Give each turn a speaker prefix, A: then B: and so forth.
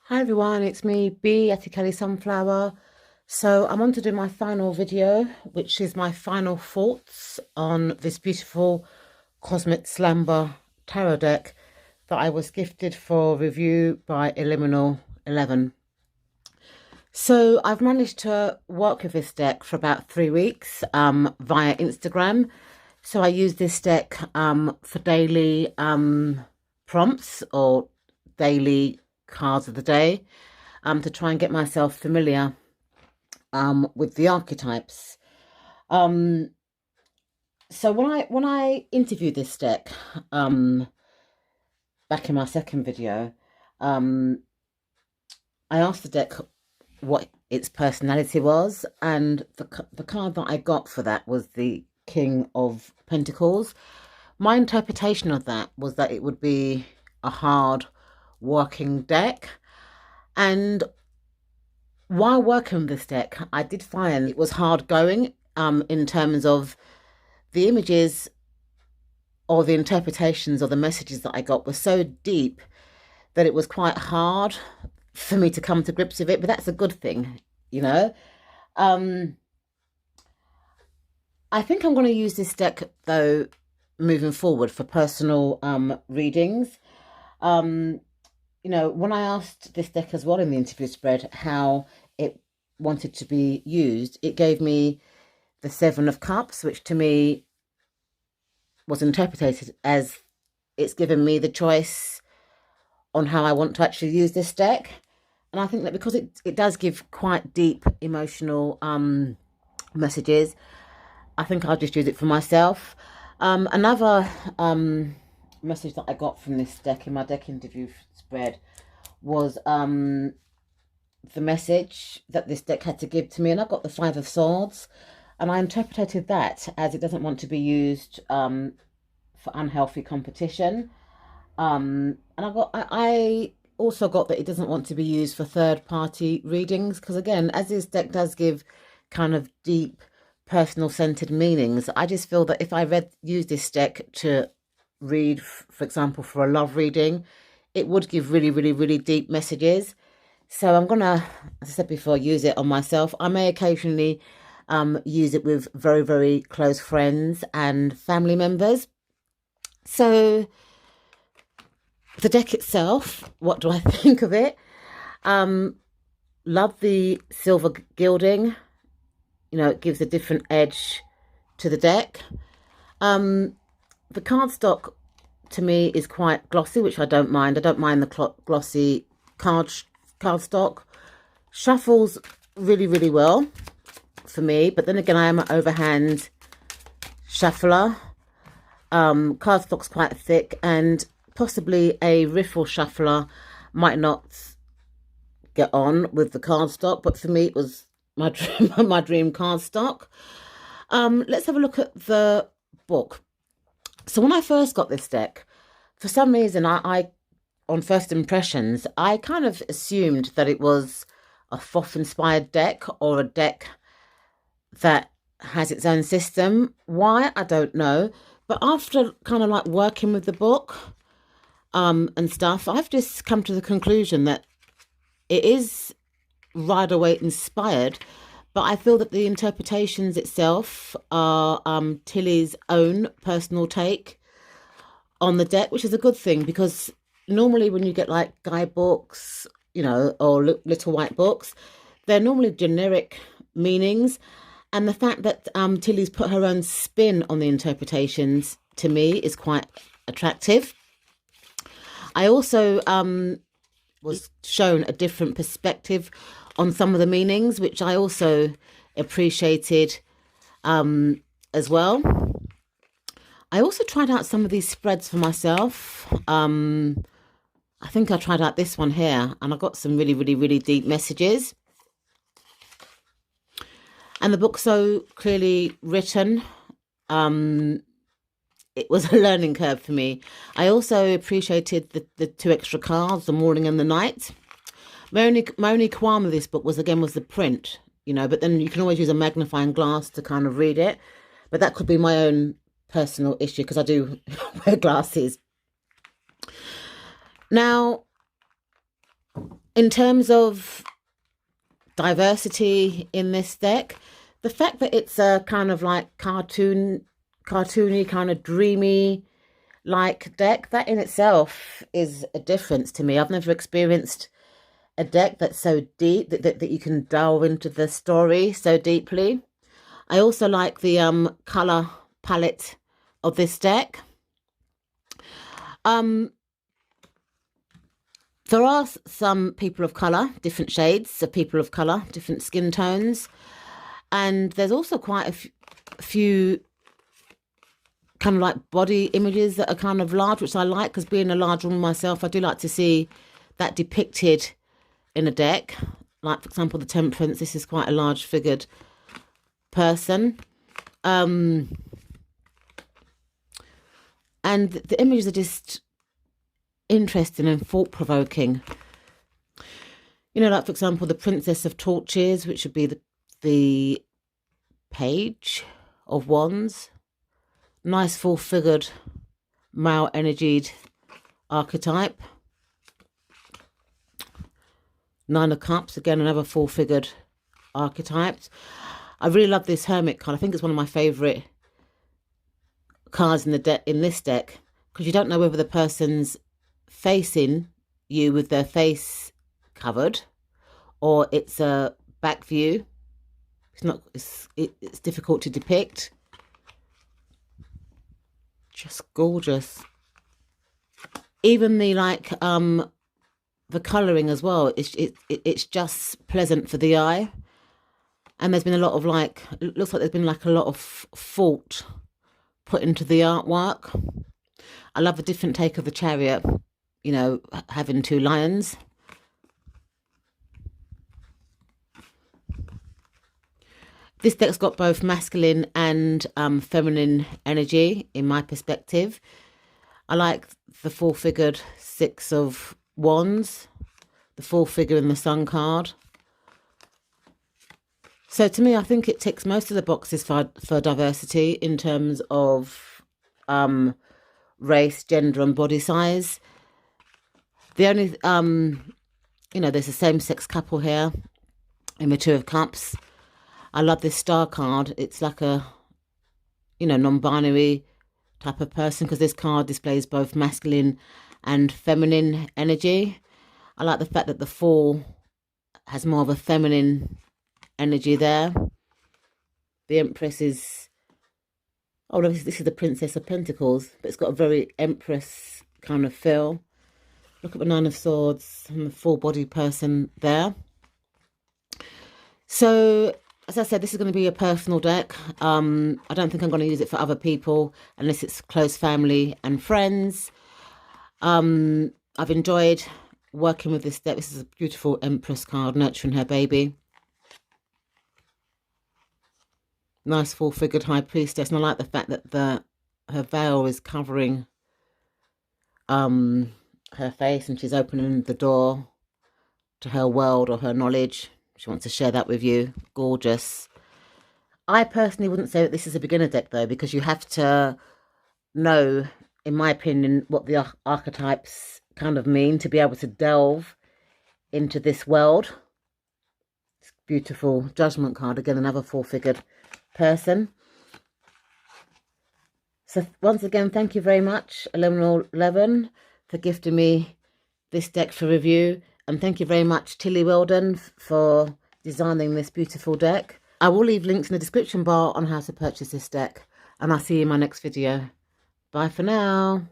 A: Hi everyone, it's me, B, Kelly Sunflower. So I'm on to do my final video, which is my final thoughts on this beautiful Cosmic Slumber Tarot deck that I was gifted for review by Illumial 11. So I've managed to work with this deck for about 3 weeks via Instagram. So I use this deck for daily prompts or daily cards of the day to try and get myself familiar with the archetypes. So when I interviewed this deck back in my second video, um, I asked the deck what its personality was, and the card that I got for that was the King of Pentacles. My interpretation of that was that it would be a hard working deck, and while working with this deck, I did find it was hard going in terms of the images or the interpretations or the messages that I got were so deep that it was quite hard for me to come to grips with it. But that's a good thing, you know. Um, I think I'm going to use this deck though moving forward for personal readings. Um, when I asked this deck as well in the interview spread how it wanted to be used, it gave me the Seven of Cups, which to me was interpreted as it's given me the choice on how I want to actually use this deck. And I think that because it does give quite deep emotional messages, I think I'll just use it for myself. Another message that I got from this deck in my deck interview spread was the message that this deck had to give to me, and I got the Five of Swords, and I interpreted that as it doesn't want to be used for unhealthy competition. And I also got that it doesn't want to be used for third-party readings, because again, as this deck does give kind of deep personal centered meanings, I just feel that if I use this deck to read, for example, for a love reading, it would give really, really, really deep messages. So I'm gonna, as I said before, use it on myself. I may occasionally use it with very, very close friends and family members. So the deck itself, what do I think of it? Love the silver gilding. It gives a different edge to the deck. The cardstock to me is quite glossy, which I don't mind. I don't mind the glossy cardstock. Shuffles really, really well for me, but then again, I am an overhand shuffler. Cardstock's quite thick, and possibly a riffle shuffler might not get on with the cardstock, but for me, it was my dream cardstock. Let's have a look at the book. So when I first got this deck, for some reason, I on first impressions, I kind of assumed that it was a Thoth-inspired deck or a deck that has its own system. Why? I don't know. But after kind of like working with the book and stuff, I've just come to the conclusion that it is Rider-Waite inspired, but I feel that the interpretations itself are Tilly's own personal take on the deck, which is a good thing, because normally when you get like guidebooks, or little white books, they're normally generic meanings. And the fact that Tilly's put her own spin on the interpretations, to me, is quite attractive. I also was shown a different perspective on some of the meanings, which I also appreciated as well. I also tried out some of these spreads for myself. I think I tried out this one here, and I got some really, really, really deep messages. And the book's so clearly written. It was a learning curve for me. I also appreciated the two extra cards, the morning and the night. My only qualm with this book was the print, but then you can always use a magnifying glass to kind of read it. But that could be my own personal issue, because I do wear glasses. Now, In terms of diversity in this deck, the fact that it's a kind of like cartoony, kind of dreamy like deck, that in itself is a difference to me. I've never experienced a deck that's so deep that you can delve into the story so deeply. I also like the color palette of this deck. There are some people of colour, different shades of people of colour, different skin tones. And there's also quite a few kind of like body images that are kind of large, which I like, because being a large woman myself, I do like to see that depicted in a deck. Like, for example, the Temperance, this is quite a large figured person. And the images are just interesting and thought-provoking. You know, like, for example, the Princess of Torches, which would be the Page of Wands. Nice full-figured, male-energied archetype. Nine of Cups, again, another full-figured archetype. I really love this Hermit card. I think it's one of my favourite cards in this deck, because you don't know whether the person's facing you with their face covered, or it's a back view. It's difficult to depict. Just gorgeous. Even the the colouring as well. It's just pleasant for the eye. And there's been a lot of it looks like there's been a lot of thought put into the artwork. I love the different take of the Chariot, you know, having two lions. This deck's got both masculine and feminine energy, in my perspective. I like the full-figured Six of Wands, the full figure in the Sun card. So to me, I think it ticks most of the boxes for diversity in terms of race, gender and body size. The only, you know, there's a same-sex couple here in the Two of Cups. I love this Star card. It's like a, you know, non-binary type of person, because this card displays both masculine and feminine energy. I like the fact that the Four has more of a feminine energy there. The Empress is, oh, this is the Princess of Pentacles, but it's got a very Empress kind of feel. Look at the Nine of Swords and the full-body person there. So, as I said, this is going to be a personal deck. I don't think I'm going to use it for other people unless it's close family and friends. I've enjoyed working with this deck. This is a beautiful Empress card, nurturing her baby. Nice full-figured High Priestess. And I like the fact that her veil is covering her face, and she's opening the door to her world or her knowledge. She wants to share that with you. Gorgeous. I personally wouldn't say that this is a beginner deck, though, because you have to know, in my opinion, what the archetypes kind of mean to be able to delve into this world. It's beautiful Judgment card. Again, another full-figured person. So once again, thank you very much, Illumial 11, for gifting me this deck for review. And thank you very much, Tilly Weldon, for designing this beautiful deck. I will leave links in the description bar on how to purchase this deck. And I'll see you in my next video. Bye for now.